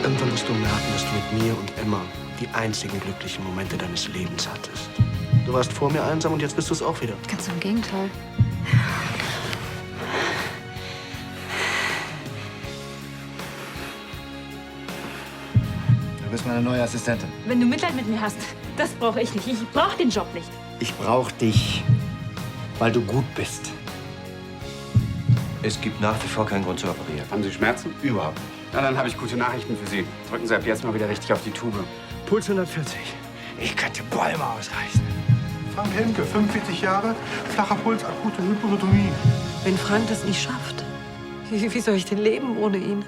Irgendwann wirst du merken, dass du mit mir und Emma die einzigen glücklichen Momente deines Lebens hattest. Du warst vor mir einsam und jetzt bist du es auch wieder. Ganz im Gegenteil. Du bist meine neue Assistentin. Wenn du Mitleid mit mir hast, das brauche ich nicht. Ich brauche den Job nicht. Ich brauche dich, weil du gut bist. Es gibt nach wie vor keinen Grund zu operieren. Haben Sie Schmerzen? Überhaupt nicht. Na, dann habe ich gute Nachrichten für Sie. Drücken Sie ab jetzt mal wieder richtig auf die Tube. Puls 140. Ich könnte Bäume ausreißen. Frank Hemke, 45 Jahre, flacher Puls, akute Hyperrhythmie. Wenn Frank das nicht schafft, wie soll ich denn leben ohne ihn?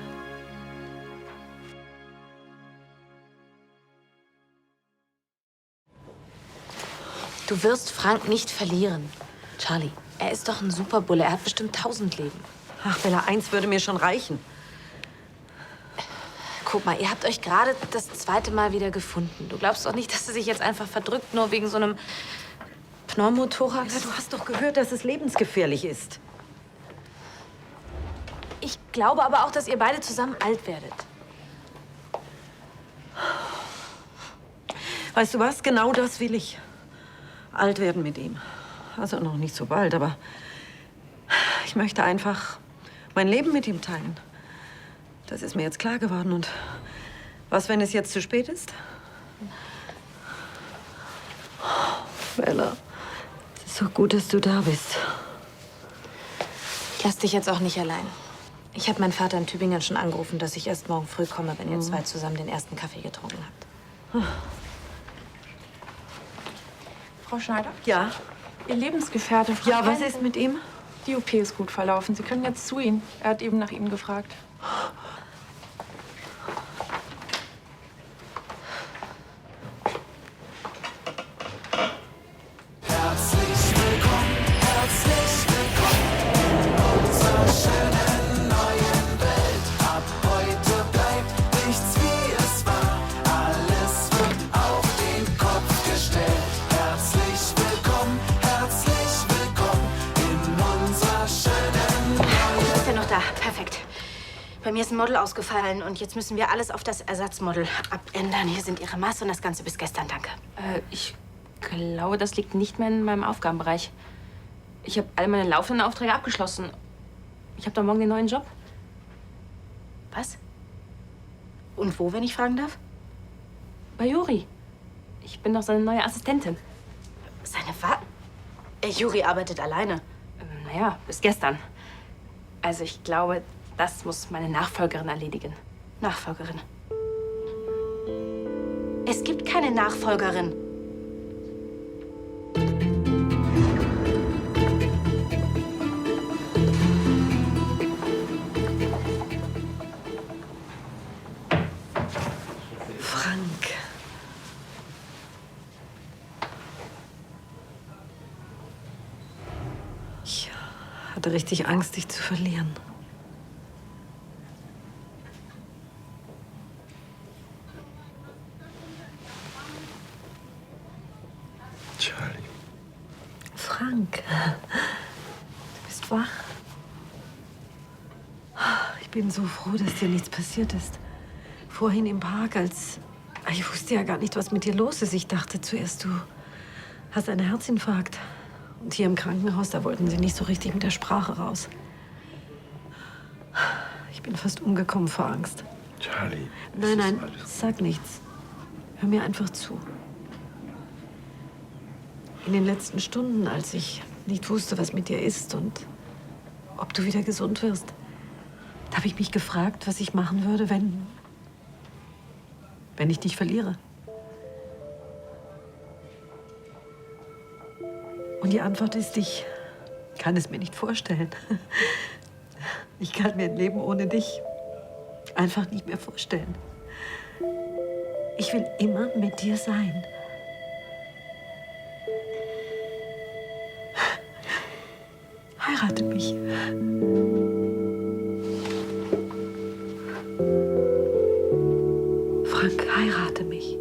Du wirst Frank nicht verlieren. Charlie, er ist doch ein Superbulle. Er hat bestimmt 1000 Leben. Ach, Bella, eins würde mir schon reichen. Guck mal, ihr habt euch gerade das zweite Mal wieder gefunden. Du glaubst doch nicht, dass er sich jetzt einfach verdrückt, nur wegen so einem Pneumothorax? Ja, du hast doch gehört, dass es lebensgefährlich ist. Ich glaube aber auch, dass ihr beide zusammen alt werdet. Weißt du was? Genau das will ich. Alt werden mit ihm. Also noch nicht so bald, aber ich möchte einfach mein Leben mit ihm teilen. Das ist mir jetzt klar geworden. Und was, wenn es jetzt zu spät ist? Bella, es ist so gut, dass du da bist. Ich lass dich jetzt auch nicht allein. Ich habe meinen Vater in Tübingen schon angerufen, dass ich erst morgen früh komme, wenn ihr zwei zusammen den ersten Kaffee getrunken habt. Frau Schneider? Ja? Ihr Lebensgefährte. Frank Ja, was Hemke. ist mit ihm? Die OP ist gut verlaufen. Sie können jetzt zu ihm. Er hat eben nach Ihnen gefragt. Ist er noch da? Perfekt. Bei mir ist ein Model ausgefallen und jetzt müssen wir alles auf das Ersatzmodel abändern. Hier sind Ihre Maße und das Ganze bis gestern, danke. Ich glaube, das liegt nicht mehr in meinem Aufgabenbereich. Ich habe alle meine laufenden Aufträge abgeschlossen. Ich habe doch morgen den neuen Job. Was? Und wo, wenn ich fragen darf? Bei Juri. Ich bin doch seine neue Assistentin. Seine Juri arbeitet alleine. Naja, bis gestern. Also ich glaube, das muss meine Nachfolgerin erledigen. Nachfolgerin. Es gibt keine Nachfolgerin. Frank. Ich hatte richtig Angst, dich zu verlieren. Charlie. Frank, du bist wach. Ich bin so froh, dass dir nichts passiert ist. Vorhin im Park, ich wusste ja gar nicht, was mit dir los ist. Ich dachte zuerst, du hast einen Herzinfarkt. Und hier im Krankenhaus, da wollten sie nicht so richtig mit der Sprache raus. Ich bin fast umgekommen vor Angst. Charlie. Nein, sag nichts. Hör mir einfach zu. In den letzten Stunden, als ich nicht wusste, was mit dir ist und ob du wieder gesund wirst, da habe ich mich gefragt, was ich machen würde, wenn ich dich verliere. Und die Antwort ist, ich kann es mir nicht vorstellen. Ich kann mir ein Leben ohne dich einfach nicht mehr vorstellen. Ich will immer mit dir sein. Heirate mich. Frank, heirate mich.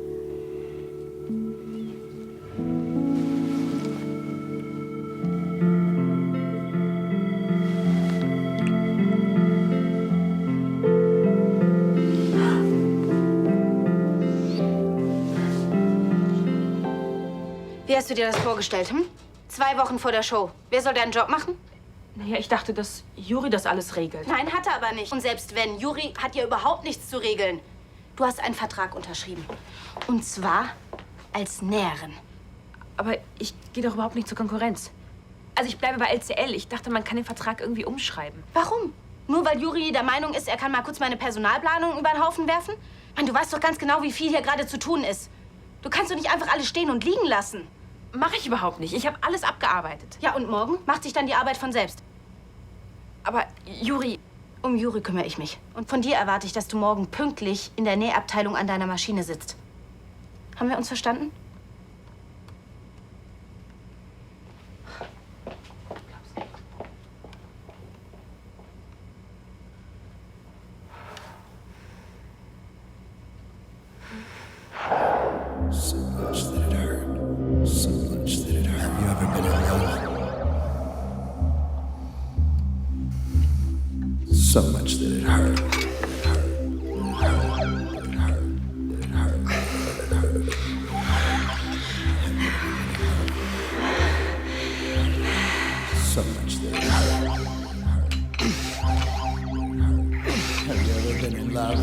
Wie hast du dir das vorgestellt, hm? 2 Wochen vor der Show. Wer soll deinen Job machen? Naja, ich dachte, dass Juri das alles regelt. Nein, hat er aber nicht. Und selbst wenn, Juri hat ja überhaupt nichts zu regeln. Du hast einen Vertrag unterschrieben. Und zwar als Näherin. Aber ich gehe doch überhaupt nicht zur Konkurrenz. Also ich bleibe bei LCL. Ich dachte, man kann den Vertrag irgendwie umschreiben. Warum? Nur weil Juri der Meinung ist, er kann mal kurz meine Personalplanung über den Haufen werfen? Mann, du weißt doch ganz genau, wie viel hier gerade zu tun ist. Du kannst doch nicht einfach alles stehen und liegen lassen. Mache ich überhaupt nicht. Ich habe alles abgearbeitet. Ja, und morgen macht sich dann die Arbeit von selbst. Aber Juri... Um Juri kümmere ich mich. Und von dir erwarte ich, dass du morgen pünktlich in der Nähabteilung an deiner Maschine sitzt. Haben wir uns verstanden? So much that it hurt. So much that it hurt. Have you ever been in love?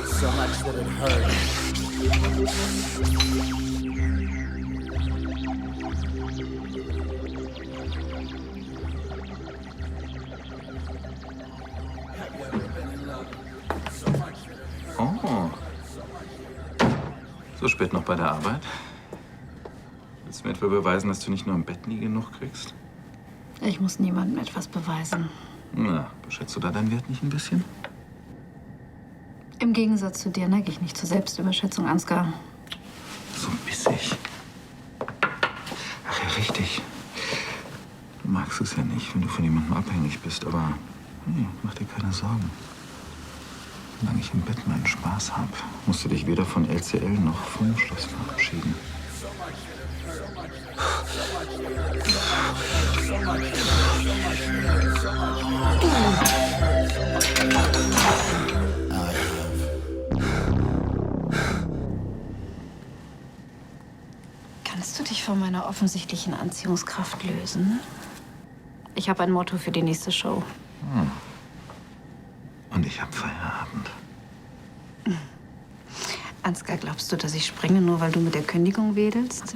So much that it hurt. So much that it hurt. Have you ever been in love? So much that it hurt. Oh. So spät noch bei der Arbeit? Willst du mir etwa beweisen, dass du nicht nur im Bett nie genug kriegst? Ich muss niemandem etwas beweisen. Na, beschätzt du da deinen Wert nicht ein bisschen? Im Gegensatz zu dir neige ich nicht zur Selbstüberschätzung, Ansgar. So bissig. Ach ja, richtig. Du magst es ja nicht, wenn du von jemandem abhängig bist, aber hey, mach dir keine Sorgen. Solange ich im Bett meinen Spaß habe, musst du dich weder von LCL noch vom Schloss verabschieden. Kannst du dich von meiner offensichtlichen Anziehungskraft lösen? Ich habe ein Motto für die nächste Show. Und ich habe Feierabend. Ansgar, glaubst du, dass ich springe, nur weil du mit der Kündigung wedelst?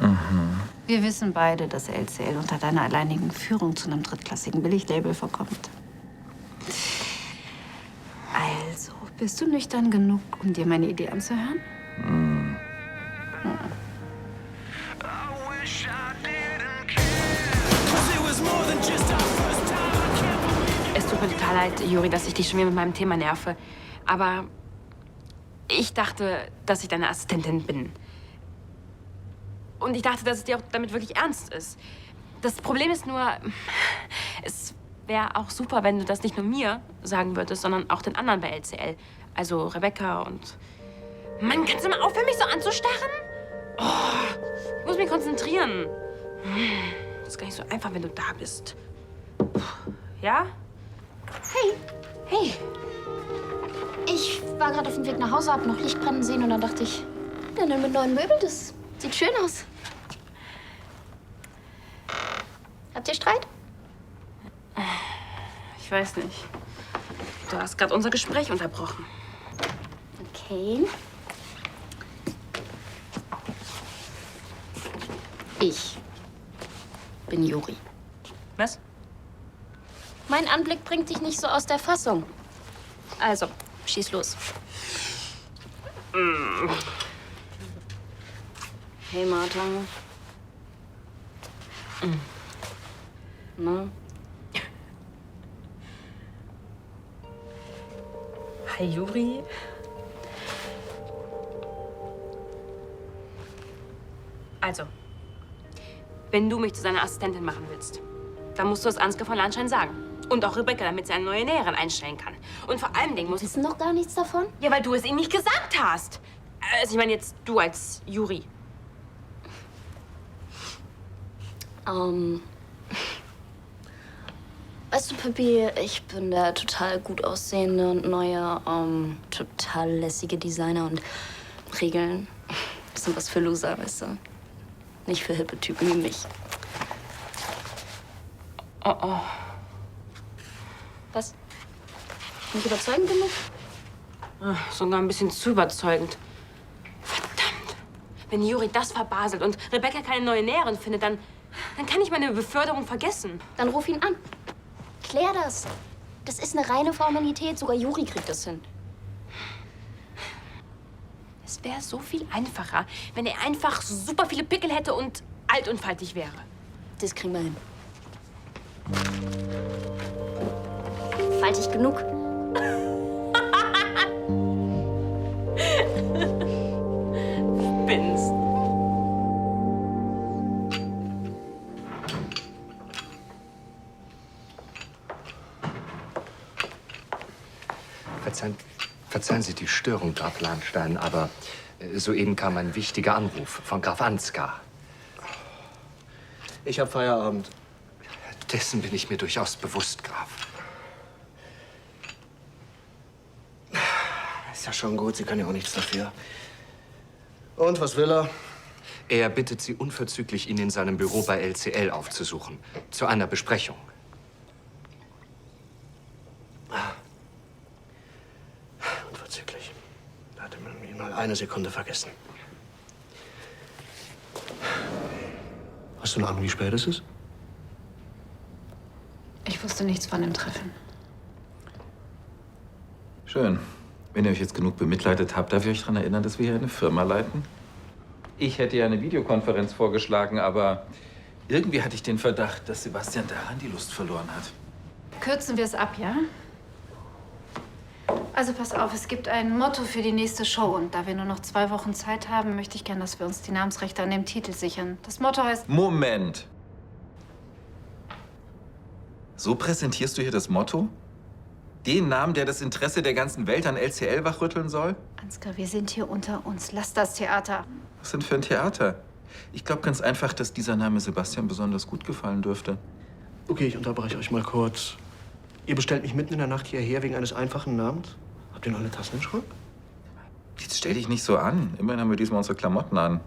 Wir wissen beide, dass LCL unter deiner alleinigen Führung zu einem drittklassigen Billiglabel verkommt. Also, bist du nüchtern genug, um dir meine Idee anzuhören? Es tut mir total leid, Juri, dass ich dich schon wieder mit meinem Thema nerve. Aber ich dachte, dass ich deine Assistentin bin. Und ich dachte, dass es dir auch damit wirklich ernst ist. Das Problem ist nur, es wäre auch super, wenn du das nicht nur mir sagen würdest, sondern auch den anderen bei LCL. Also Rebecca und... Mann, kannst du mal aufhören, mich so anzustarren? Oh, ich muss mich konzentrieren. Das ist gar nicht so einfach, wenn du da bist. Ja? Hey, Hey, ich war gerade auf dem Weg nach Hause, hab noch Licht brennen sehen und dann dachte ich, ja, dann mit neuen Möbeln, das sieht schön aus. Habt ihr Streit? Ich weiß nicht. Du hast gerade unser Gespräch unterbrochen. Okay. Ich bin Juri. Was? Mein Anblick bringt dich nicht so aus der Fassung. Also, schieß los. Hey, Martha. Na? Hi, Juri. Also, wenn du mich zu seiner Assistentin machen willst, dann musst du es Ansgar von Landschein sagen. Und auch Rebecca, damit sie eine neue Näherin einstellen kann. Und vor allem Dingen muss... Wissen doch gar nichts davon? Ja, weil du es ihm nicht gesagt hast. Also ich meine jetzt du als Juri. Weißt du, Pippi, ich bin der total gut aussehende und neue, total lässige Designer und Regeln. Das sind was für Loser, weißt du? Nicht für hippe Typen wie mich. Oh, oh. Was? Nicht überzeugend genug? Ach, sogar ein bisschen zu überzeugend. Verdammt. Wenn Juri das verbaselt und Rebecca keine neue Näherin findet, dann kann ich meine Beförderung vergessen. Dann ruf ihn an. Klär das. Das ist eine reine Formalität. Sogar Juri kriegt das hin. Es wäre so viel einfacher, wenn er einfach super viele Pickel hätte und alt und faltig wäre. Das kriegen wir hin. Faltig genug. Spinnst. Verzeihen Sie die Störung, Graf Lahnstein, aber soeben kam ein wichtiger Anruf von Graf Ansgar. Ich habe Feierabend. Dessen bin ich mir durchaus bewusst, Graf. Ist ja schon gut, Sie können ja auch nichts dafür. Und, was will er? Er bittet Sie unverzüglich, ihn in seinem Büro bei LCL aufzusuchen. Zu einer Besprechung. Unverzüglich. Da hatte man ihn mal eine Sekunde vergessen. Hast du eine Ahnung, wie spät es ist? Ich wusste nichts von dem Treffen. Schön. Wenn ihr euch jetzt genug bemitleidet habt, darf ich euch daran erinnern, dass wir hier eine Firma leiten? Ich hätte ja eine Videokonferenz vorgeschlagen, aber irgendwie hatte ich den Verdacht, dass Sebastian daran die Lust verloren hat. Kürzen wir es ab, ja? Also pass auf, es gibt ein Motto für die nächste Show. Und da wir nur noch 2 Wochen Zeit haben, möchte ich gern, dass wir uns die Namensrechte an dem Titel sichern. Das Motto heißt... Moment! So präsentierst du hier das Motto? Den Namen, der das Interesse der ganzen Welt an LCL wachrütteln soll? Ansgar, wir sind hier unter uns. Lass das Theater. Was denn für ein Theater? Ich glaube ganz einfach, dass dieser Name Sebastian besonders gut gefallen dürfte. Okay, ich unterbreche euch mal kurz. Ihr bestellt mich mitten in der Nacht hierher wegen eines einfachen Namens? Habt ihr noch eine Tasse im Schrank? Jetzt stell dich nicht so an. Immerhin haben wir diesmal unsere Klamotten an.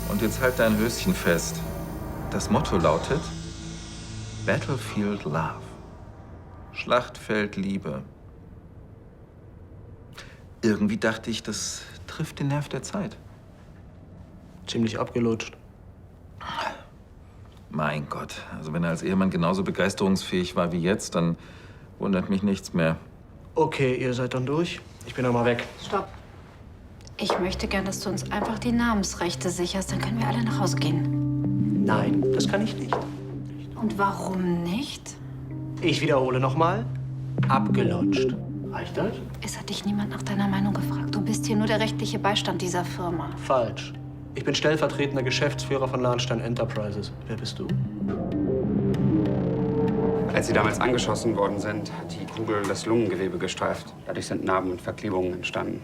Und jetzt halt dein Höschen fest. Das Motto lautet Battlefield Love. Schlachtfeld Liebe. Irgendwie dachte ich, das trifft den Nerv der Zeit. Ziemlich abgelutscht. Mein Gott, also wenn er als Ehemann genauso begeisterungsfähig war wie jetzt, dann wundert mich nichts mehr. Okay, ihr seid dann durch. Ich bin dann mal weg. Stopp. Ich möchte gern, dass du uns einfach die Namensrechte sicherst. Dann können wir alle nach Hause gehen. Nein, das kann ich nicht. Und warum nicht? Ich wiederhole nochmal. Abgelutscht. Reicht das? Es hat dich niemand nach deiner Meinung gefragt. Du bist hier nur der rechtliche Beistand dieser Firma. Falsch. Ich bin stellvertretender Geschäftsführer von Lahnstein Enterprises. Wer bist du? Als Sie damals angeschossen worden sind, hat die Kugel das Lungengewebe gestreift. Dadurch sind Narben und Verklebungen entstanden.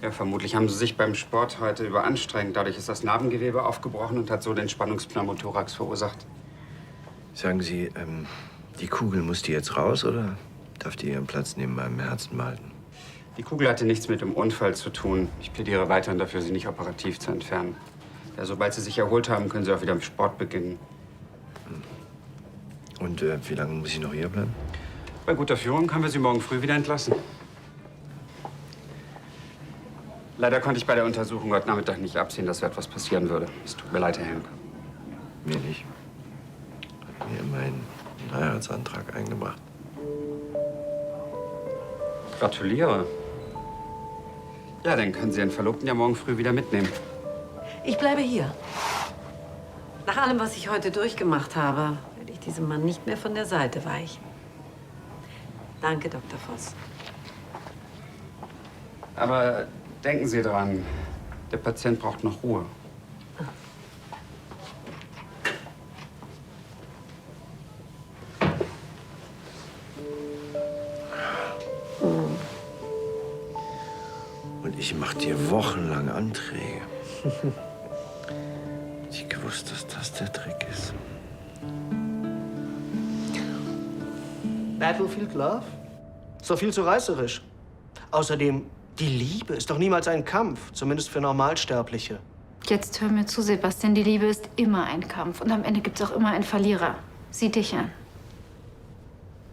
Ja, vermutlich haben Sie sich beim Sport heute überanstrengt. Dadurch ist das Narbengewebe aufgebrochen und hat so den Spannungspneumothorax verursacht. Sagen Sie, die Kugel muss die jetzt raus oder darf die ihren Platz neben meinem Herzen behalten? Die Kugel hatte nichts mit dem Unfall zu tun. Ich plädiere weiterhin dafür, sie nicht operativ zu entfernen. Ja, sobald Sie sich erholt haben, können Sie auch wieder im Sport beginnen. Und wie lange muss ich noch hier bleiben? Bei guter Führung können wir Sie morgen früh wieder entlassen. Leider konnte ich bei der Untersuchung heute Nachmittag nicht absehen, dass so etwas passieren würde. Es tut mir leid, Herr Henke. Mir nicht. Hat mir immerhin einen Heiratsantrag eingebracht. Gratuliere. Ja, dann können Sie Ihren Verlobten ja morgen früh wieder mitnehmen. Ich bleibe hier. Nach allem, was ich heute durchgemacht habe, werde ich diesem Mann nicht mehr von der Seite weichen. Danke, Dr. Voss. Aber denken Sie dran, der Patient braucht noch Ruhe. Und ich mache dir wochenlang Anträge. Ich gewusst, dass das der Trick ist. Battlefield Love? Ist doch viel zu reißerisch. Außerdem, die Liebe ist doch niemals ein Kampf, zumindest für Normalsterbliche. Jetzt hör mir zu, Sebastian. Die Liebe ist immer ein Kampf. Und am Ende gibt's auch immer einen Verlierer. Sieh dich an.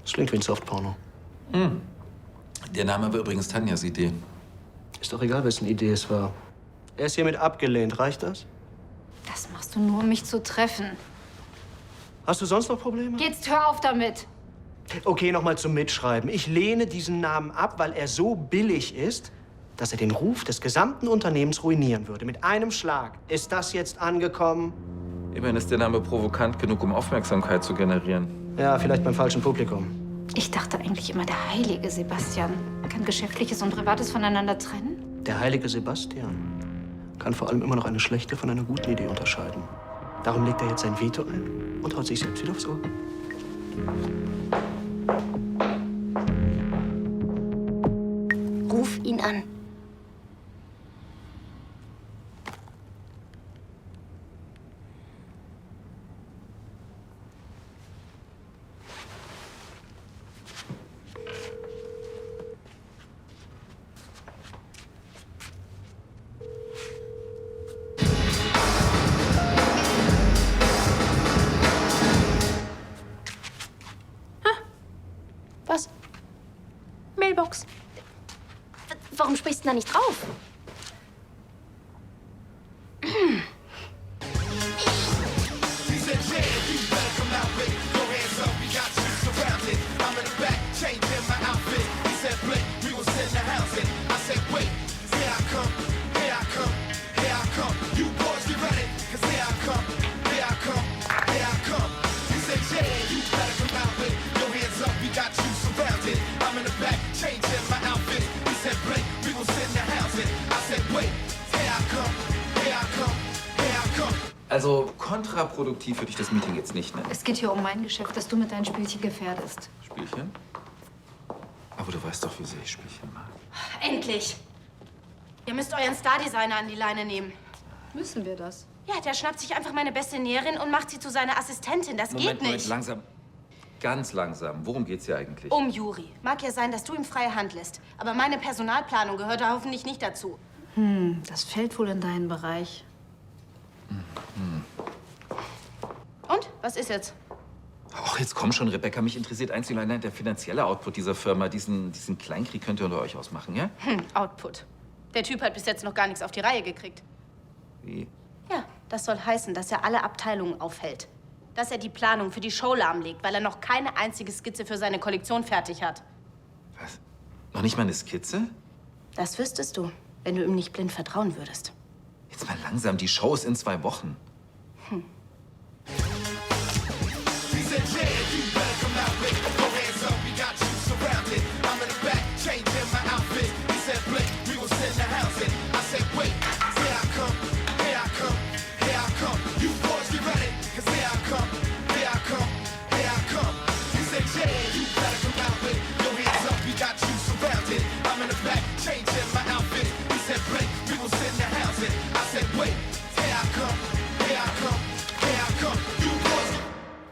Das klingt wie ein Softporno. Der Name war übrigens Tanjas Idee. Ist doch egal, wessen Idee es war. Er ist hiermit abgelehnt. Reicht das? Das machst du nur, um mich zu treffen. Hast du sonst noch Probleme? Jetzt hör auf damit. Okay, noch mal zum Mitschreiben. Ich lehne diesen Namen ab, weil er so billig ist, dass er den Ruf des gesamten Unternehmens ruinieren würde. Mit einem Schlag. Ist das jetzt angekommen? Immerhin ist der Name provokant genug, um Aufmerksamkeit zu generieren. Ja, vielleicht beim falschen Publikum. Ich dachte eigentlich immer, der heilige Sebastian kann Geschäftliches und Privates voneinander trennen. Der heilige Sebastian kann vor allem immer noch eine schlechte von einer guten Idee unterscheiden. Darum legt er jetzt sein Veto ein und haut sich selbst wieder aufs Ohr. Ruf ihn an. Was? Mailbox. Warum sprichst du da nicht drauf? Also kontraproduktiv würde ich das Meeting jetzt nicht nennen. Es geht hier um mein Geschäft, das du mit deinen Spielchen gefährdest. Spielchen? Aber du weißt doch, wie sehr ich Spielchen mag. Endlich! Ihr müsst euren Stardesigner an die Leine nehmen. Müssen wir das? Ja, der schnappt sich einfach meine beste Näherin und macht sie zu seiner Assistentin. Das geht Moment, nicht. langsam. Ganz langsam. Worum geht's hier eigentlich? Um Juri. Mag ja sein, dass du ihm freie Hand lässt. Aber meine Personalplanung gehört da hoffentlich nicht dazu. Das fällt wohl in deinen Bereich. Und? Was ist jetzt? Ach, jetzt komm schon, Rebecca. Mich interessiert einzig und allein der finanzielle Output dieser Firma. Diesen Kleinkrieg könnt ihr unter euch ausmachen, ja? Output. Der Typ hat bis jetzt noch gar nichts auf die Reihe gekriegt. Wie? Ja, das soll heißen, dass er alle Abteilungen aufhält. Dass er die Planung für die Show lahmlegt, weil er noch keine einzige Skizze für seine Kollektion fertig hat. Was? Noch nicht mal eine Skizze? Das wüsstest du, wenn du ihm nicht blind vertrauen würdest. Jetzt mal langsam. Die Show ist in 2 Wochen.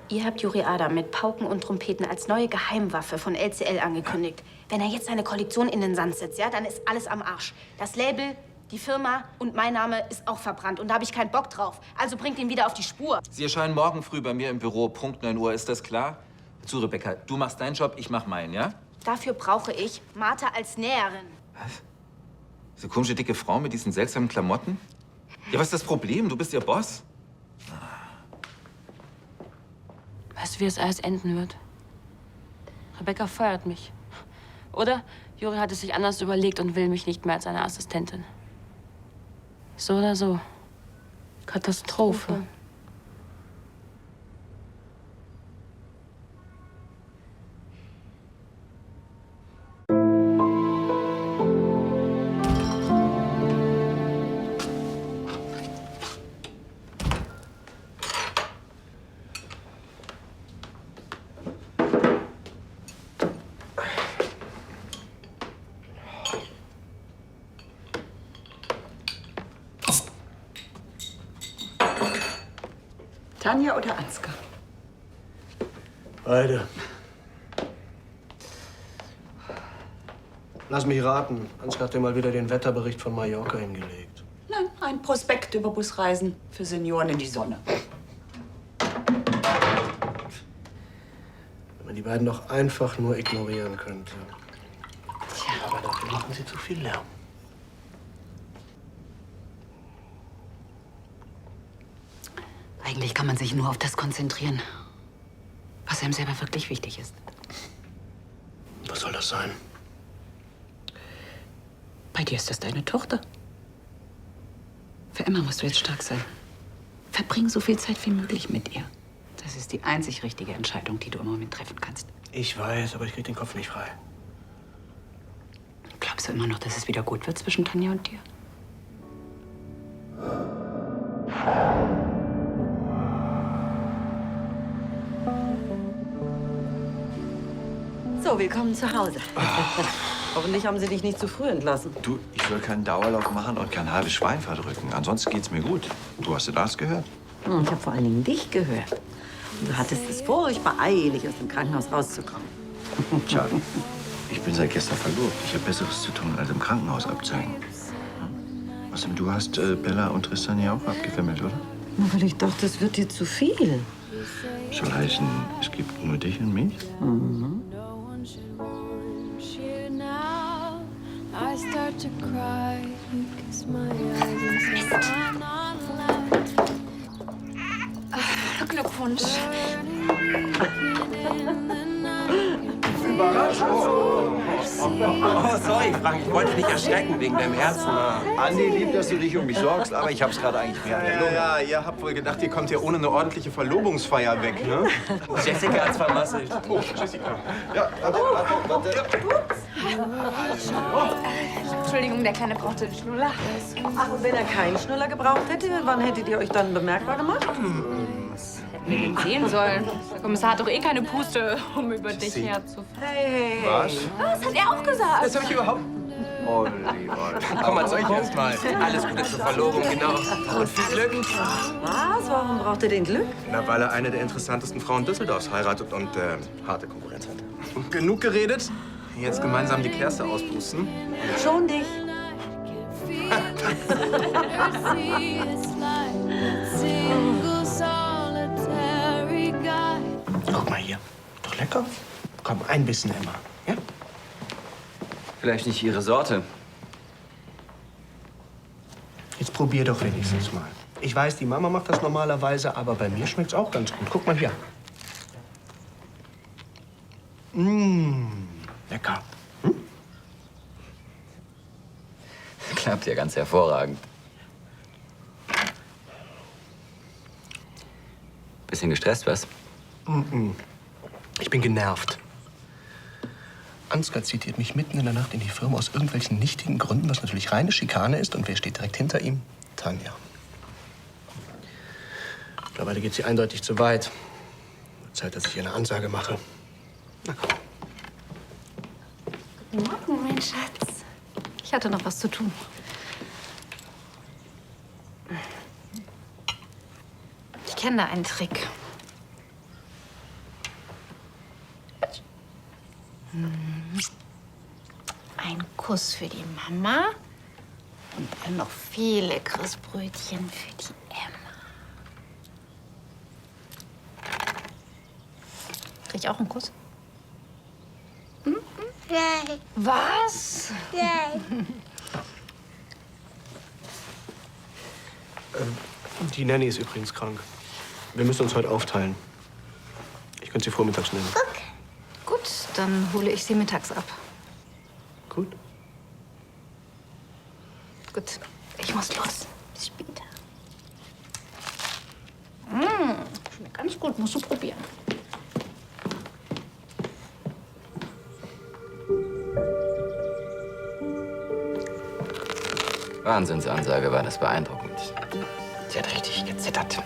Ihr habt Juri Adam mit Pauken und Trompeten als neue Geheimwaffe von LCL angekündigt. Wenn er jetzt seine Kollektion in den Sand setzt, ja, dann ist alles am Arsch. Das Label, die Firma und mein Name ist auch verbrannt. Und da habe ich keinen Bock drauf. Also bringt ihn wieder auf die Spur. Sie erscheinen morgen früh bei mir im Büro, Punkt 9 Uhr. Ist das klar? Zu, Rebecca, du machst deinen Job, ich mach meinen, ja? Dafür brauche ich Martha als Näherin. Was? Diese komische dicke Frau mit diesen seltsamen Klamotten? Ja, was ist das Problem? Du bist ihr Boss. Weißt du, wie es alles enden wird? Rebecca feuert mich. Oder Juri hat es sich anders überlegt und will mich nicht mehr als seine Assistentin. So oder so. Katastrophe. Tanja oder Ansgar? Beide. Lass mich raten. Ansgar hat dir mal wieder den Wetterbericht von Mallorca hingelegt. Nein, Ein Prospekt über Busreisen für Senioren in die Sonne. Wenn man die beiden doch einfach nur ignorieren könnte. Tja, aber dafür machen sie zu viel Lärm. Eigentlich kann man sich nur auf das konzentrieren, was einem selber wirklich wichtig ist. Was soll das sein? Bei dir ist das deine Tochter. Für immer musst du jetzt stark sein. Verbring so viel Zeit wie möglich mit ihr. Das ist die einzig richtige Entscheidung, die du im Moment treffen kannst. Ich weiß, aber ich krieg den Kopf nicht frei. Glaubst du immer noch, dass es wieder gut wird zwischen Tanja und dir? So, willkommen zu Hause. Hoffentlich haben Sie dich nicht zu früh entlassen. Du, ich soll keinen Dauerlauf machen und kein halbes Schwein verdrücken. Ansonsten geht's mir gut. Du hast dir das gehört? Ich habe vor allen Dingen dich gehört. Und du hattest es furchtbar eilig, aus dem Krankenhaus rauszukommen. Tja, ich bin seit gestern verlobt. Ich habe Besseres zu tun, als im Krankenhaus abzuhängen. Außerdem, du hast Bella und Tristan ja auch abgefimmelt, oder? Nur weil ich dachte, es wird dir zu viel. Soll heißen, es gibt nur dich und mich? Mhm. I start to cry, you kiss my eyes and say I'm not allowed. Glückwunsch. Überraschung! Oh, sorry, Frank, ich wollte dich erschrecken wegen deinem Herzen. Andi, lieb, dass du dich um mich sorgst, aber ich hab's gerade eigentlich mehr an der Lunge. Ja, ihr habt wohl gedacht, ihr kommt hier ohne eine ordentliche Verlobungsfeier weg, ne? Jessica hat's vermasselt. Oh, Jessica. Ja, warte. Entschuldigung, der Kleine brauchte einen Schnuller. Ach, und wenn er keinen Schnuller gebraucht hätte, wann hättet ihr euch dann bemerkbar gemacht? Hätten wir den sehen sollen. Der Kommissar hat doch eh keine Puste, um über dich herzufallen. Hey. Was? Das hat er auch gesagt. Das hab ich überhaupt... Oliver. Komm mal zu euch erstmal. Alles Gute zur Verlobung, genau. Und viel Glück. Was? Warum braucht ihr den Glück? Na, weil er eine der interessantesten Frauen Düsseldorfs heiratet und harte Konkurrenz hat. Genug geredet. Jetzt gemeinsam die Kerze auspusten. Schon dich. Guck mal hier. Doch lecker. Komm, ein Bissen immer. Ja? Vielleicht nicht Ihre Sorte. Jetzt probier doch wenigstens mal. Ich weiß, die Mama macht das normalerweise, aber bei mir schmeckt's auch ganz gut. Guck mal hier. Mmh, lecker. Klappt ja ganz hervorragend. Bisschen gestresst, was? Ich bin genervt. Ansgar zitiert mich mitten in der Nacht in die Firma aus irgendwelchen nichtigen Gründen, was natürlich reine Schikane ist. Und wer steht direkt hinter ihm? Tanja. Mittlerweile geht sie eindeutig zu weit. Zeit, dass ich ihr eine Ansage mache. Na komm. Guten Morgen, mein Schatz. Ich hatte noch was zu tun. Ich kenne da einen Trick. Ein Kuss für die Mama und dann noch viel leckeres Brötchen für die Emma. Krieg ich auch einen Kuss? Nein. Was? Nein. Die Nanny ist übrigens krank. Wir müssen uns heute aufteilen. Ich könnte sie vormittags nehmen. Okay. Gut, dann hole ich sie mittags ab. Gut. Gut, ich muss los. Bis später. Schmeckt ganz gut, musst du probieren. Wahnsinnsansage, war das beeindruckend. Sie hat richtig gezittert.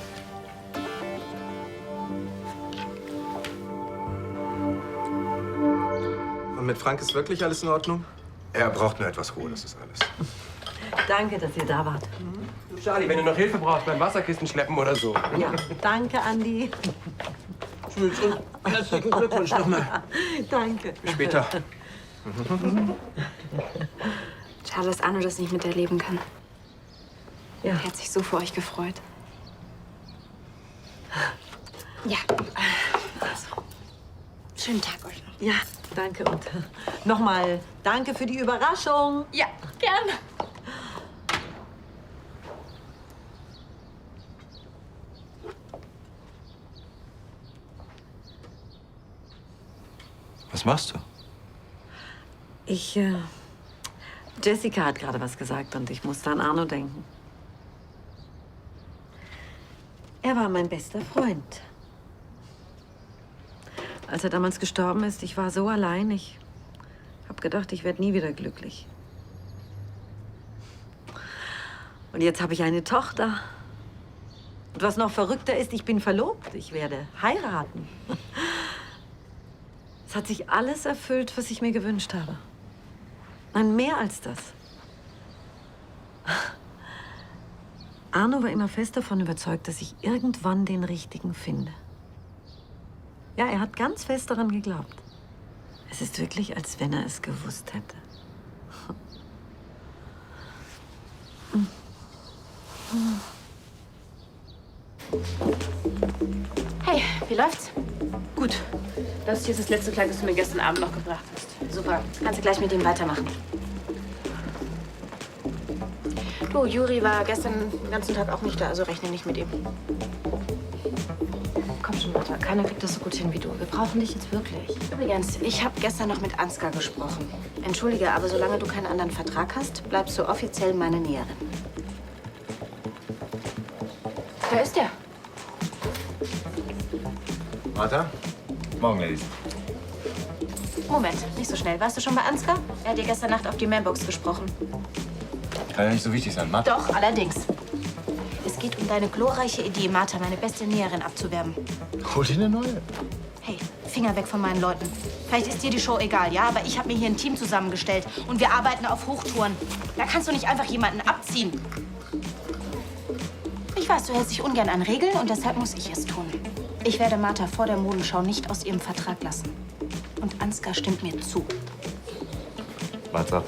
Und mit Frank ist wirklich alles in Ordnung? Er braucht nur etwas Ruhe, das ist alles. Danke, dass ihr da wart. Du, Charlie, wenn du noch Hilfe brauchst beim Wasserkisten schleppen oder so. Ja, danke, Andi. Tschüss und herzlichen Glückwunsch nochmal. Danke. Bis später. Schade, dass Arno das nicht miterleben kann. Ja. Er hat sich so für euch gefreut. Ja. Also, schönen Tag euch noch. Ja, danke. Und nochmal danke für die Überraschung. Ja, gerne. Was machst du? Jessica hat gerade was gesagt und ich musste an Arno denken. Er war mein bester Freund. Als er damals gestorben ist, ich war so allein. Ich habe gedacht, ich werde nie wieder glücklich. Und jetzt habe ich eine Tochter. Und was noch verrückter ist, ich bin verlobt. Ich werde heiraten. Es hat sich alles erfüllt, was ich mir gewünscht habe. Nein, mehr als das. Arno war immer fest davon überzeugt, dass ich irgendwann den Richtigen finde. Ja, er hat ganz fest daran geglaubt. Es ist wirklich, als wenn er es gewusst hätte. Hey, wie läuft's? Gut. Das hier ist das letzte Kleid, das du mir gestern Abend noch gebracht hast. Super. Kannst du gleich mit ihm weitermachen. Du, Juri war gestern den ganzen Tag auch nicht da, also rechne nicht mit ihm. Komm schon, Martha. Keiner kriegt das so gut hin wie du. Wir brauchen dich jetzt wirklich. Übrigens, ich habe gestern noch mit Ansgar gesprochen. Entschuldige, aber solange du keinen anderen Vertrag hast, bleibst du offiziell meine Näherin. Wer ist der? Martha? Morgen, Ladies. Moment, nicht so schnell. Warst du schon bei Ansgar? Er hat dir gestern Nacht auf die Mailbox gesprochen. Kann ja nicht so wichtig sein, Martha. Doch, allerdings. Es geht um deine glorreiche Idee, Martha, meine beste Näherin, abzuwerben. Hol dir eine neue. Hey, Finger weg von meinen Leuten. Vielleicht ist dir die Show egal, ja? Aber ich habe mir hier ein Team zusammengestellt und wir arbeiten auf Hochtouren. Da kannst du nicht einfach jemanden abziehen. Ich weiß, du hältst dich ungern an Regeln und deshalb muss ich es tun. Ich werde Martha vor der Modenschau nicht aus ihrem Vertrag lassen. Und Ansgar stimmt mir zu. Martha.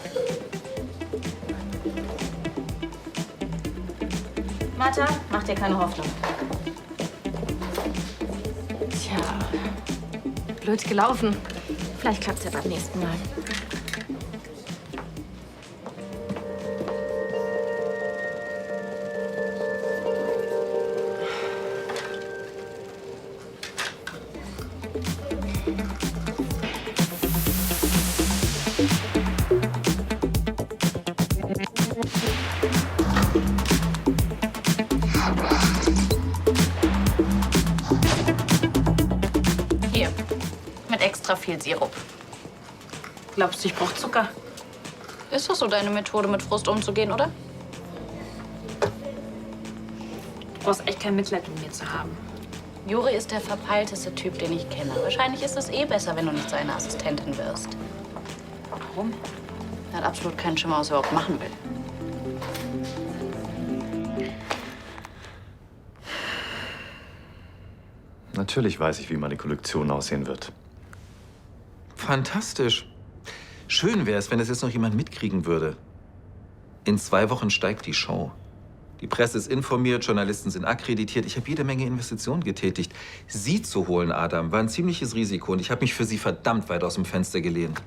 Martha, mach dir keine Hoffnung. Tja, blöd gelaufen. Vielleicht klappt es ja beim nächsten Mal. Hier, mit extra viel Sirup. Glaubst du, ich brauche Zucker? Ist das so deine Methode, mit Frust umzugehen, oder? Du brauchst echt kein Mitleid mit mir zu haben. Juri ist der verpeilteste Typ, den ich kenne. Wahrscheinlich ist es eh besser, wenn du nicht seine Assistentin wirst. Warum? Er hat absolut keinen Schimmer, was er überhaupt machen will. Natürlich weiß ich, wie meine Kollektion aussehen wird. Fantastisch. Schön wäre es, wenn es jetzt noch jemand mitkriegen würde. In 2 Wochen steigt die Show. Die Presse ist informiert, Journalisten sind akkreditiert. Ich habe jede Menge Investitionen getätigt. Sie zu holen, Adam, war ein ziemliches Risiko. Und ich habe mich für Sie verdammt weit aus dem Fenster gelehnt.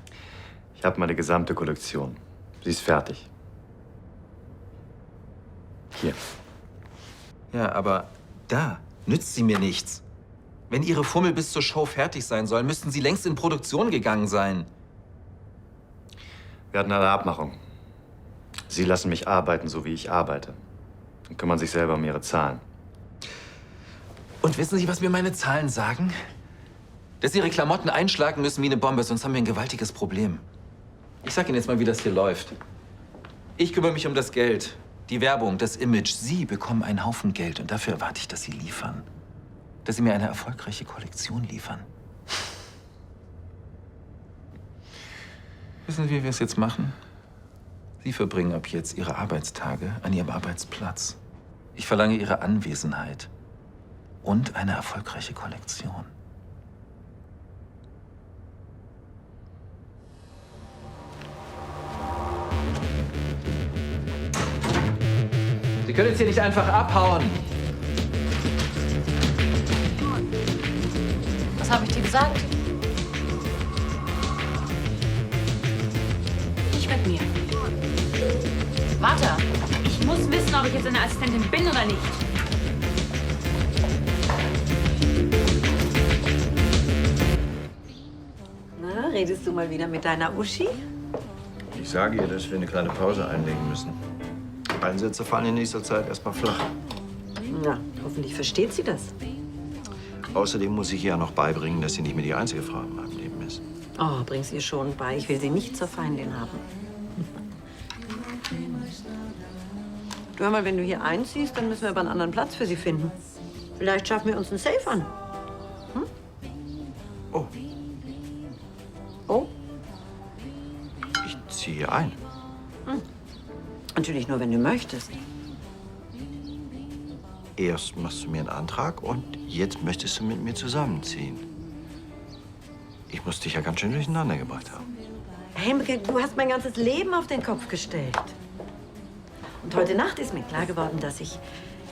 Ich habe meine gesamte Kollektion. Sie ist fertig. Hier. Ja, aber da nützt sie mir nichts. Wenn Ihre Fummel bis zur Show fertig sein sollen, müssten Sie längst in Produktion gegangen sein. Wir hatten eine Abmachung. Sie lassen mich arbeiten, so wie ich arbeite. Und kümmern sich selber um Ihre Zahlen. Und wissen Sie, was mir meine Zahlen sagen? Dass Ihre Klamotten einschlagen müssen wie eine Bombe, sonst haben wir ein gewaltiges Problem. Ich sag Ihnen jetzt mal, wie das hier läuft. Ich kümmere mich um das Geld, die Werbung, das Image. Sie bekommen einen Haufen Geld und dafür erwarte ich, dass Sie liefern. Dass Sie mir eine erfolgreiche Kollektion liefern. Wissen Sie, wie wir es jetzt machen? Sie verbringen ab jetzt Ihre Arbeitstage an Ihrem Arbeitsplatz. Ich verlange Ihre Anwesenheit und eine erfolgreiche Kollektion. Sie können jetzt hier nicht einfach abhauen. Was habe ich dir gesagt? Nicht mit mir. Warte. Ich muss wissen, ob ich jetzt eine Assistentin bin oder nicht. Na, redest du mal wieder mit deiner Uschi? Ich sage ihr, dass wir eine kleine Pause einlegen müssen. Einsätze fallen in nächster Zeit erstmal flach. Na, hoffentlich versteht sie das. Außerdem muss ich ihr ja noch beibringen, dass sie nicht mehr die einzige Frau in meinem Leben ist. Oh, bring's ihr schon bei. Ich will sie nicht zur Feindin haben. Du, hör mal, wenn du hier einziehst, dann müssen wir aber einen anderen Platz für sie finden. Vielleicht schaffen wir uns einen Safe an. Hm? Oh. Oh? Ich ziehe ein. Hm. Natürlich nur, wenn du möchtest. Erst machst du mir einen Antrag und jetzt möchtest du mit mir zusammenziehen. Ich muss dich ja ganz schön durcheinander gebracht haben. Helmke, du hast mein ganzes Leben auf den Kopf gestellt. Und heute Nacht ist mir klar geworden, dass ich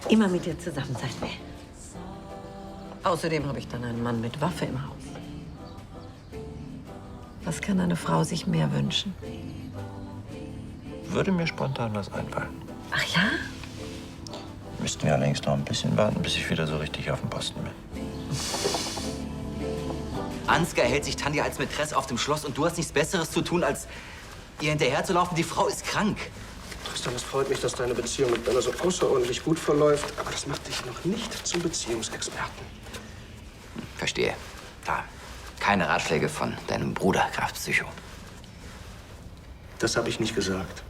immer mit dir zusammen sein will. Außerdem habe ich dann einen Mann mit Waffe im Haus. Was kann eine Frau sich mehr wünschen? Würde mir spontan was einfallen. Ach ja? Müssten wir allerdings noch ein bisschen warten, bis ich wieder so richtig auf dem Posten bin. Ansgar hält sich Tanja als Mätresse auf dem Schloss und du hast nichts Besseres zu tun, als ihr hinterherzulaufen. Die Frau ist krank. Tristan, es freut mich, dass deine Beziehung mit Bella so außerordentlich gut verläuft. Aber das macht dich noch nicht zum Beziehungsexperten. Verstehe. Da. Keine Ratschläge von deinem Bruder, Graf Psycho. Das habe ich nicht gesagt.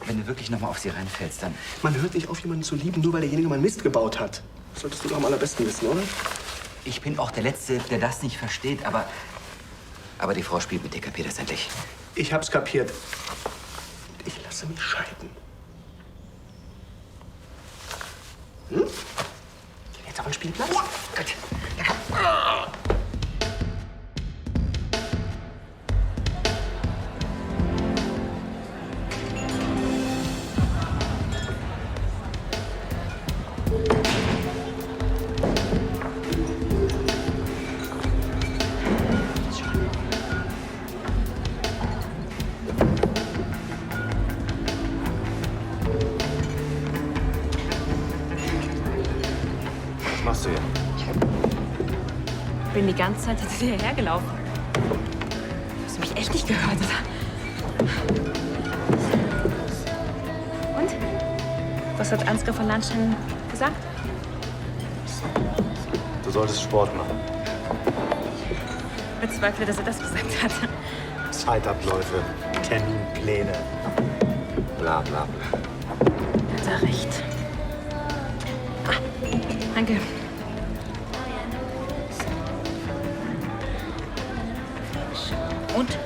Wenn du wirklich noch mal auf sie reinfällst, dann... Man hört nicht auf, jemanden zu lieben, nur weil derjenige mal Mist gebaut hat. Das solltest du doch am allerbesten wissen, oder? Ich bin auch der Letzte, der das nicht versteht, aber die Frau spielt mit dir, kapiert das endlich? Ich hab's kapiert. Ich lasse mich scheiden. Hm? Jetzt auf den Spielplatz? Ja. Gut. Ja. Was machst du hier? Ich bin die ganze Zeit hinter dir hergelaufen. Du hast mich echt nicht gehört, oder? Und? Was hat Ansgar von Landstein gesagt? Du solltest Sport machen. Ich bezweifle, dass er das gesagt hat. Zeitabläufe, Terminpläne. Bla bla bla. Hat er recht. Ah, danke. Und?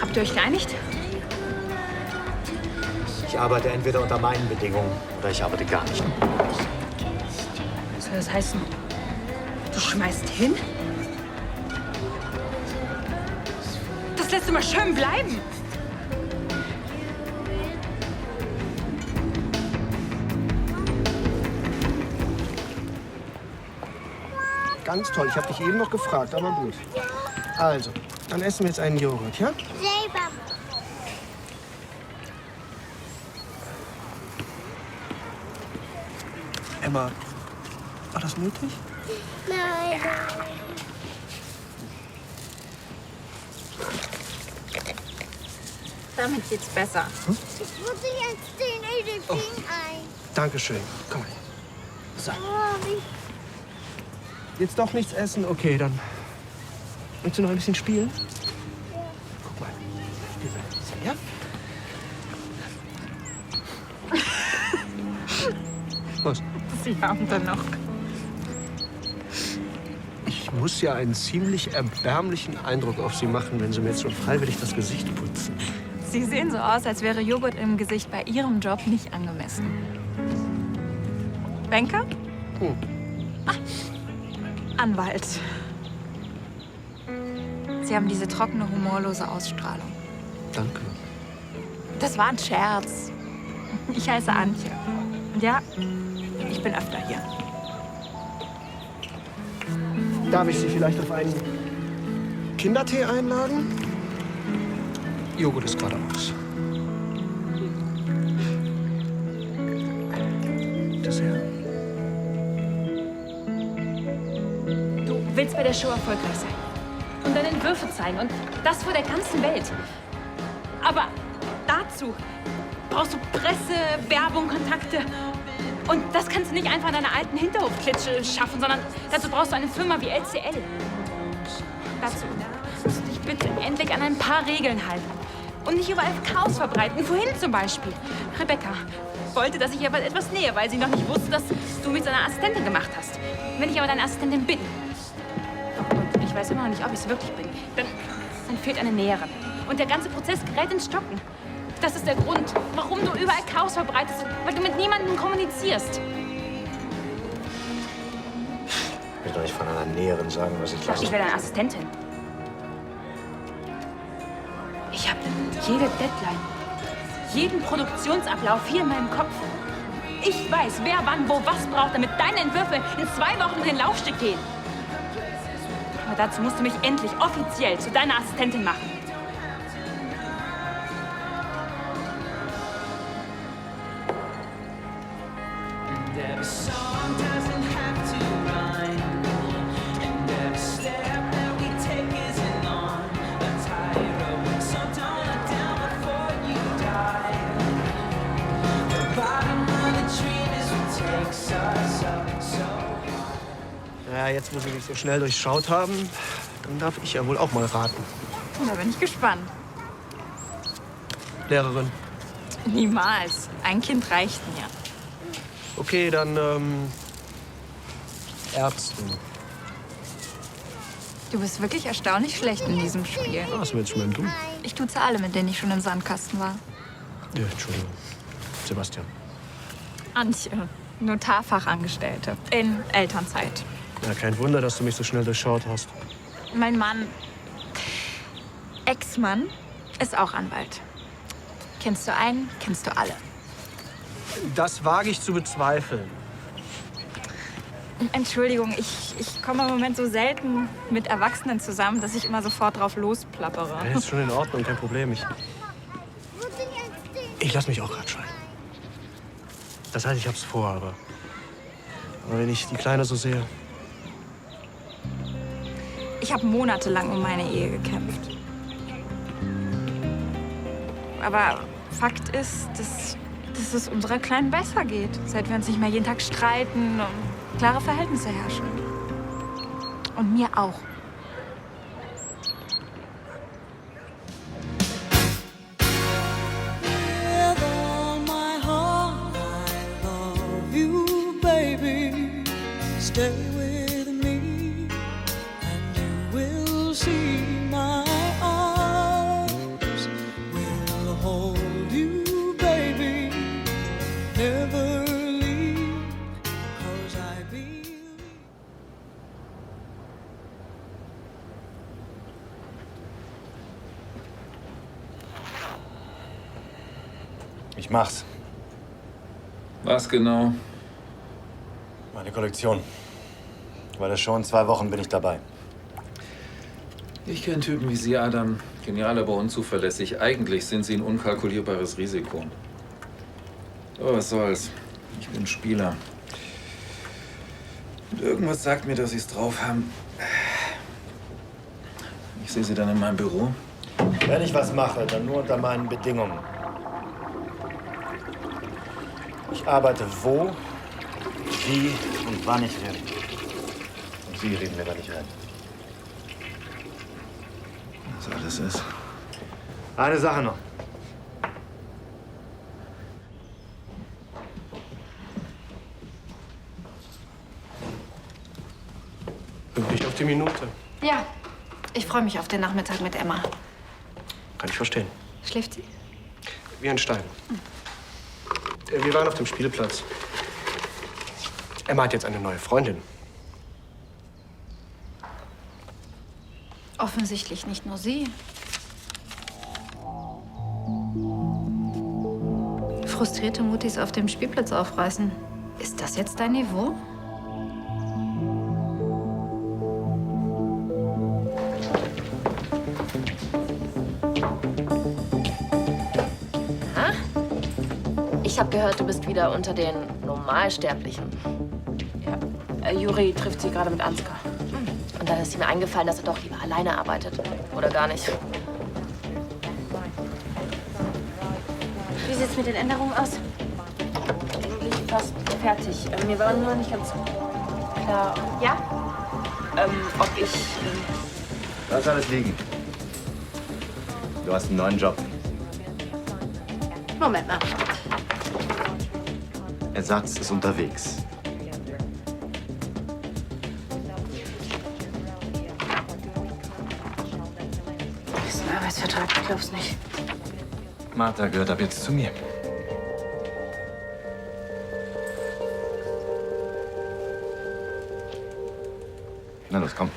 Habt ihr euch geeinigt? Ich arbeite entweder unter meinen Bedingungen oder ich arbeite gar nicht. Was soll das heißen? Du schmeißt hin? Das lässt du mal schön bleiben. Ganz toll. Ich habe dich eben noch gefragt, aber gut. Also, dann essen wir jetzt einen Joghurt, ja? Selber. Emma, war das nötig? Nein. Damit geht's besser. Ich muss jetzt den Edelsing ein. Dankeschön. Komm mal. So. Oh, wie Jetzt doch nichts essen? Okay, dann. Willst du noch ein bisschen spielen? Ja. Guck mal. Spiel mal ein bisschen, ja? Was? Sie haben dann noch. Ich muss ja einen ziemlich erbärmlichen Eindruck auf Sie machen, wenn Sie mir jetzt schon freiwillig das Gesicht putzen. Sie sehen so aus, als wäre Joghurt im Gesicht bei Ihrem Job nicht angemessen. Banker? Anwalt. Sie haben diese trockene, humorlose Ausstrahlung. Danke. Das war ein Scherz. Ich heiße Antje. Und ja, ich bin öfter hier. Darf ich Sie vielleicht auf einen Kindertee einladen? Joghurt ist gerade aus. Dessert. Du willst bei der Show erfolgreich sein und deine Entwürfe zeigen und das vor der ganzen Welt. Aber dazu brauchst du Presse, Werbung, Kontakte. Und das kannst du nicht einfach in deiner alten Hinterhofklitsche schaffen, sondern dazu brauchst du eine Firma wie LCL. Dazu musst du dich bitte endlich an ein paar Regeln halten und nicht überall Chaos verbreiten. Vorhin zum Beispiel. Rebecca wollte, dass ich ihr etwas nähe, weil sie noch nicht wusste, dass du mich zu einer Assistentin gemacht hast. Wenn ich aber deine Assistentin bin und ich weiß immer noch nicht, ob ich es wirklich bin, dann fehlt eine Näherin. Und der ganze Prozess gerät ins Stocken. Das ist der Grund, warum du überall Chaos verbreitest, weil du mit niemandem kommunizierst. Ich will doch nicht von einer Näherin sagen, was ich lasse. Ich werde deine Assistentin. Ich habe jede Deadline, jeden Produktionsablauf hier in meinem Kopf. Ich weiß, wer wann wo was braucht, damit deine Entwürfe in 2 Wochen in den Laufsteg gehen. Aber dazu musst du mich endlich offiziell zu deiner Assistentin machen. Ja, jetzt, wo Sie mich so schnell durchschaut haben, dann darf ich ja wohl auch mal raten. Da bin ich gespannt. Lehrerin. Niemals. Ein Kind reicht mir. Okay, dann, Ärztin. Du bist wirklich erstaunlich schlecht in diesem Spiel. Was willst du denn tun? Ich tut's alle, mit denen ich schon im Sandkasten war. Ja, Entschuldigung. Sebastian. Antje, Notarfachangestellte in Elternzeit. Ja, kein Wunder, dass du mich so schnell durchschaut hast. Mein Mann, Ex-Mann, ist auch Anwalt. Kennst du einen, kennst du alle. Das wage ich zu bezweifeln. Entschuldigung, ich komme im Moment so selten mit Erwachsenen zusammen, dass ich immer sofort drauf losplappere. Ja, ist schon in Ordnung, kein Problem. Ich lass mich auch gerade scheiden. Das heißt, ich hab's vor, aber wenn ich die Kleine so sehe. Ich habe monatelang um meine Ehe gekämpft. Aber Fakt ist, dass es unserer Kleinen besser geht, seit wir uns nicht mehr jeden Tag streiten und klare Verhältnisse herrschen. Und mir auch. With all my heart, I love you, baby. Stay with me, and you will see my arms will hold you, baby. Never leave, 'cause I believe. Ich mach's. Was genau? Meine Kollektion. Bei der Show in 2 Wochen bin ich dabei. Ich kenne Typen wie Sie, Adam. Genial, aber unzuverlässig. Eigentlich sind Sie ein unkalkulierbares Risiko. Aber was soll's. Ich bin Spieler. Und irgendwas sagt mir, dass Sie es drauf haben. Ich sehe Sie dann in meinem Büro. Wenn ich was mache, dann nur unter meinen Bedingungen. Ich arbeite wo, wie und wann ich will. Und Sie reden mir da nicht rein. Was alles ist. Eine Sache noch. Pünktlich auf die Minute. Ja, ich freue mich auf den Nachmittag mit Emma. Kann ich verstehen. Schläft sie? Wie ein Stein. Wir waren auf dem Spielplatz. Emma hat jetzt eine neue Freundin. Offensichtlich nicht nur sie. frustrierte Mutis auf dem Spielplatz aufreißen. Ist das jetzt dein Niveau? Ich habe gehört, du bist wieder unter den Normalsterblichen. Ja, Juri trifft sie gerade mit Ansgar. Und dann ist ihm eingefallen, dass er doch lieber alleine arbeitet. Oder gar nicht. Wie sieht's mit den Änderungen aus? Eigentlich fast fertig. Mir war nur nicht ganz klar, Ja? ob ich... Lass alles liegen. Du hast einen neuen Job. Moment mal. Ersatz ist unterwegs. Diesen Arbeitsvertrag, ich glaub's nicht. Martha gehört ab jetzt zu mir. Na los, komm.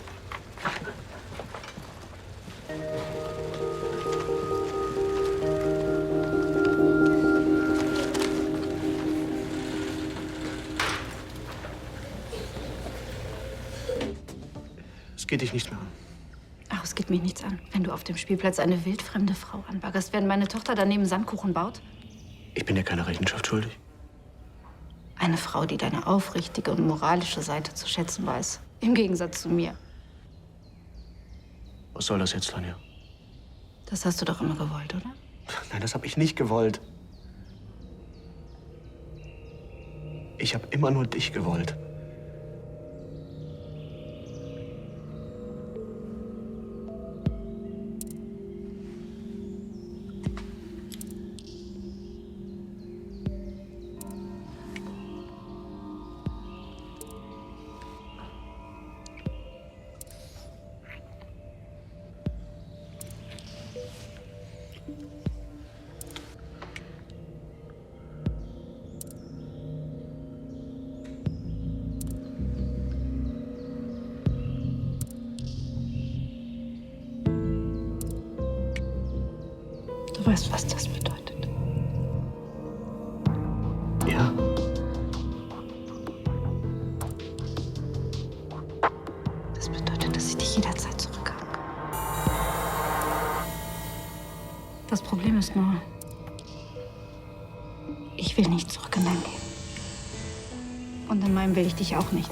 Es geht dich nichts mehr an. Ach, es geht mich nichts an. Wenn du auf dem Spielplatz eine wildfremde Frau anbaggerst, während meine Tochter daneben Sandkuchen baut? Ich bin dir keine Rechenschaft schuldig. Eine Frau, die deine aufrichtige und moralische Seite zu schätzen weiß. Im Gegensatz zu mir. Was soll das jetzt, Tanja? Das hast du doch immer gewollt, oder? Nein, das habe ich nicht gewollt. Ich habe immer nur dich gewollt. Du weißt, was das bedeutet. Ja. Das bedeutet, dass ich dich jederzeit zurückhaben kann. Das Problem ist nur, ich will nicht zurück in dein Leben. Und in meinem will ich dich auch nicht.